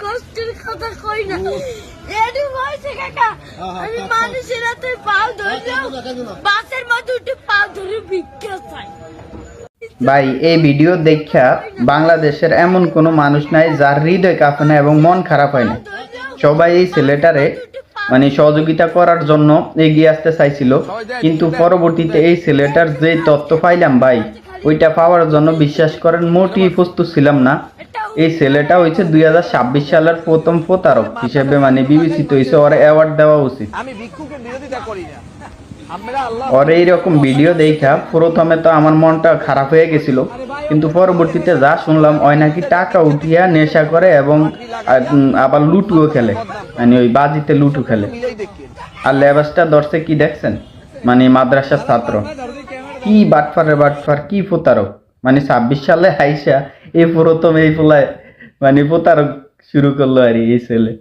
কষ্টের কথা কই না এডি হইছে কাকা আমি মানুষের হাতে পাও ধরলাম বাসের মধ্যে উঠে পাও ধরে ভিক্ষা চাই। ভাই এই ভিডিও দেখা বাংলাদেশের এমন কোনো মানুষ নাই যার হৃদয় কাঁপে না এবং মন খারাপ হয় না। সবাই এই ছেলেটারে মানে সহযোগিতা করার জন্য এগিয়ে আসতে চাইছিল, কিন্তু পরবর্তীতে এই ছেলেটার যে তথ্য পাইলাম ভাই, ওইটা পাওয়ার জন্য বিশ্বাস করেন মোটেই প্রস্তুত ছিলাম না। এই ছেলেটা হয়েছে 2026 সালের প্রথম প্রতারক হিসেবে মানে বিবেচিত হয়েছে, ওর অ্যাওয়ার্ড দেওয়া উচিত। আমি ভিক্ষুকের বিরোধিতা করি না। ওর এইরকম ভিডিও দেখা প্রথমে তো আমার মনটা খারাপ হয়ে গেছিল, কিন্তু পরবর্তীতে যা শুনলাম ওই নাকি টাকা উঠিয়া নেশা করে এবং আবার লুটুও খেলে, মানে ওই বাজিতে লুটু খেলে। আর লেবাসটা ধরছে কি দেখছেন, মানে মাদ্রাসার ছাত্র। কি বাটফার কি প্রতারক, মানে 26 সালে আইসা এই প্রথম এই পোলায় মানে প্রতারক শুরু করলো আর এই ছেলে।